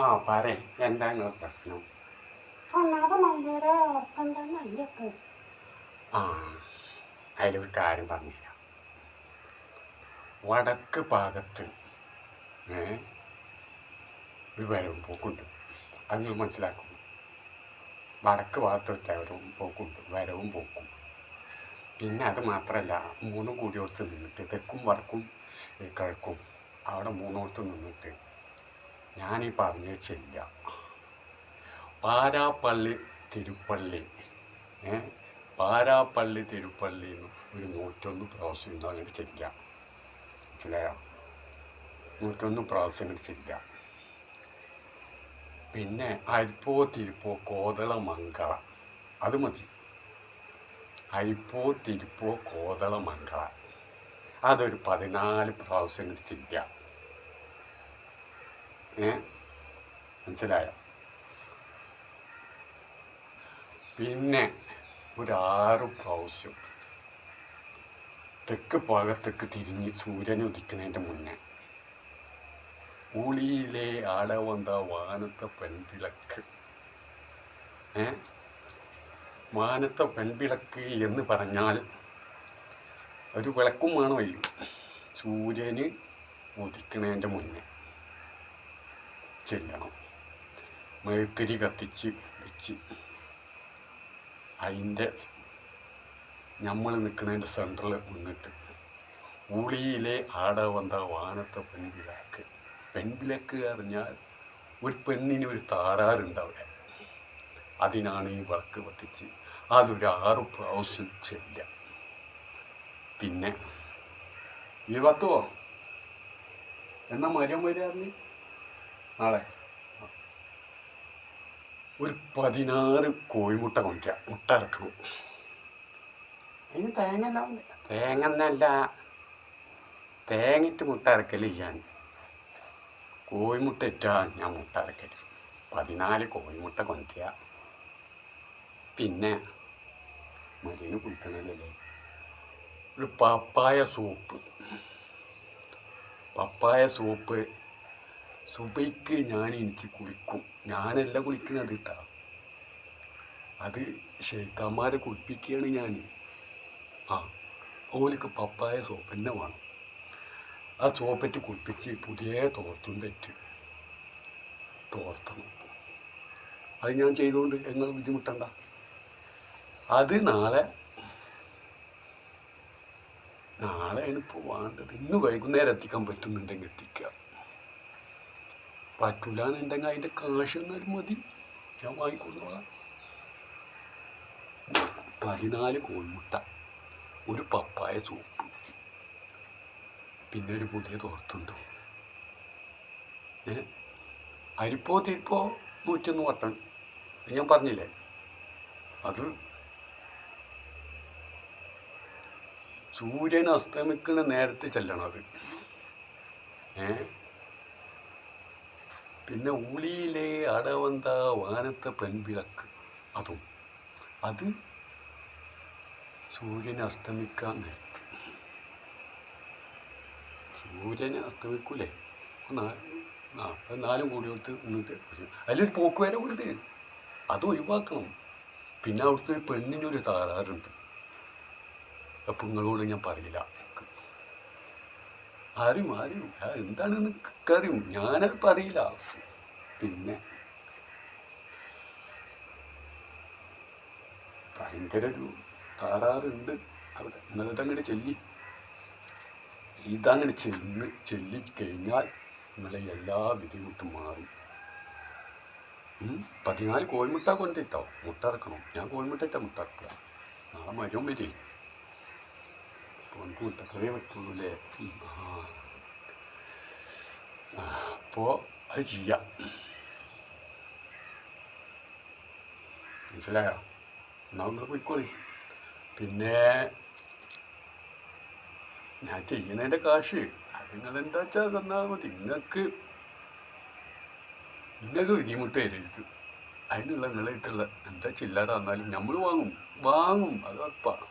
ആ പറ എന്താണ് പ്രശ്നം? ഒന്നാമത് ഭയങ്കര ഉറക്കം തന്നെ അയ്യക്ക്. ആ അതിലൊരു കാര്യം പറഞ്ഞുതരാം. വടക്ക് ഭാഗത്ത് ഒരു വരവും പോക്കുണ്ട്. അത് നിങ്ങൾ മനസ്സിലാക്കും. വടക്ക് ഭാഗത്ത് വരവും പോക്കും. പിന്നെ അത് മാത്രമല്ല, മൂന്നും കൂടിയോടത്ത് നിന്നിട്ട് തെക്കും വടക്കും കിഴക്കും അവിടെ മൂന്നോടത്ത് നിന്നിട്ട് ഞാനീ പറഞ്ഞു ചെല്ല പാരാപ്പള്ളി തിരുപ്പള്ളി പാരാപ്പള്ളി തിരുപ്പള്ളി ഒരു 101 പ്രാവശ്യം ഉണ്ടോ അങ്ങനെ ചെല്ല. മനസ്സിലായോ? 101 പ്രാവശ്യം അങ്ങനെ ചെല്ല. പിന്നെ അരിപ്പോ തിരുപ്പോ കോതള മംഗള അത് മതി. അരിപ്പോ തിരുപ്പോ കോതള മംഗള അതൊരു 14 പ്രാവശ്യം അങ്ങനെ ചെല്ല. മനസ്സിലായോ? പിന്നെ ഒരു 6 പ്രാവശ്യം തെക്ക് ഭാഗത്തേക്ക് തിരിഞ്ഞ് സൂര്യനെ ഉദിക്കുന്നതിൻ്റെ മുന്നേ ഊളിയിലെ ആടവന്ത വാനത്തെ പെൺവിളക്ക് വാനത്തെ പെൺവിളക്ക് എന്ന് പറഞ്ഞാൽ ഒരു വിളക്കും വേണം. അതിൽ സൂര്യന് ഉദിക്കുന്നതിൻ്റെ മുന്നേ ചെല്ലണം. മെഴുത്തിരി കത്തിച്ച് വെച്ച് അതിൻ്റെ നമ്മൾ നിൽക്കുന്നതിൻ്റെ സെൻറ്ററിൽ നിന്നിട്ട് ഊളിയിലെ ആടവന്ത വാനത്തെ പെൺവിളക്ക്. പെൺവിളക്ക് അറിഞ്ഞാൽ ഒരു പെണ്ണിന് ഒരു താരാറുണ്ടവിടെ. അതിനാണ് ഈ വിളക്ക് കത്തിച്ച് അതൊരു 6 പ്രാവശ്യം ചെല്ല. പിന്നെ ഈ പത്തുവോ എന്നാ മരം വരാറിന് നാളെ ഒരു 16 കോഴിമുട്ട കൊണ്ടുവരിക. മുട്ട ഇറക്കണം. അതിന് തേങ്ങ എന്നല്ല, തേങ്ങിട്ട് മുട്ട ഇറക്കലില്ല. കോഴിമുട്ട ഇട്ടാണ് ഞാൻ മുട്ട ഇറക്കൽ. 14 കോഴിമുട്ട കൊണ്ടുവരിക. പിന്നെ മരുന്ന് കുടിക്കണല്ലേ ഒരു പപ്പായ സൂപ്പ് സുബൈക്ക് എനിക്ക് കുളിക്കും. ഞാനല്ല കുളിക്കുന്നത് കേട്ടോ, അത് ശൈത്താന്മാരെ കുളിപ്പിക്കുകയാണ് ഞാൻ. ഓലിക്ക് പപ്പായ സോപ്പ് തന്നെ വേണം. ആ സോപ്പിട്ട് കുളിപ്പിച്ച് പുതിയ തോർത്തുണ്ടിട്ട് തോർത്തണം. അത് ഞാൻ ചെയ്തുകൊണ്ട് നിങ്ങൾ ബുദ്ധിമുട്ടണ്ട. അത് നാളെ ഇപ്പോൾ വേണ്ടത്. ഇന്ന് വൈകുന്നേരം എത്തിക്കാൻ പറ്റുന്നുണ്ടെങ്കിൽ എത്തിക്കുക. പറ്റൂല എന്നുണ്ടെങ്കിൽ അതിൻ്റെ കാശ് എന്നാലും മതി, ഞാൻ വാങ്ങിക്കൊള്ളോളാം. 14 കോഴിമുട്ട, ഒരു പപ്പായ സൂപ്പ്, പിന്നെ ഒരു പുതിയ തോർത്തുണ്ട്. അരിപ്പോ തിരിപ്പോ 101 വട്ടം ഞാൻ പറഞ്ഞില്ലേ. അത് സൂര്യൻ അസ്തമിക്കുന്ന നേരത്തെ ചെല്ലണം അത്. പിന്നെ ഊളിയിലെ അടവന്ത വാനത്തെ പെൺവിളക്ക് അതും. അത് സൂര്യനെ അസ്തമിക്കാൻ നേരത്ത്. സൂര്യനെ അസ്തമിക്കൂലേ 4 കൂടി കൊടുത്ത് നിന്നിട്ട് അതിലൊരു പോക്ക് വരെ കൊടുത്ത് അത് ഒഴിവാക്കണം. പിന്നെ അവിടുത്തെ പെണ്ണിനൊരു താറാറുണ്ട്. അപ്പം നിങ്ങളോട് ഞാൻ പറയില്ല. ആരും എന്താണെന്ന് അറിയും, ഞാനത് പറയില്ല. പിന്നെ ഭയങ്കര ഒരു താറാറുണ്ട് അവിടെ. ഇന്നലത്തെ അങ്ങോട്ട് ഇതങ്ങനെ ചൊല്ലിക്കഴിഞ്ഞാൽ നിങ്ങളെ എല്ലാ ബുദ്ധിമുട്ടും മാറും. 14 കോഴിമുട്ട കൊണ്ടിട്ടോ മുട്ട ഇറക്കണം. ഞാൻ കോഴിമുട്ട ഇട്ടാൽ മുട്ട ഇറക്കുക. നാളെ മരം വരെ അപ്പോൾ എനിക്ക് മുട്ടക്കറിയേ പറ്റുള്ളൂ അല്ലേ. അപ്പോൾ അത് ചെയ്യാം. മനസ്സിലായോ? എന്നാൽ നിങ്ങൾ പോയിക്കോളി. പിന്നെ ഞാൻ ചെയ്യുന്നതിൻ്റെ കാശ് അത് നിങ്ങളെന്താ വെച്ചാൽ തന്നാൽ മതി. നിങ്ങൾക്ക് ബുദ്ധിമുട്ട് തരരുത്. അതിനുള്ള നിങ്ങളായിട്ടുള്ള എന്താ ചില്ലറ തന്നാലും നമ്മൾ വാങ്ങും. അത് ഉറപ്പാണ്.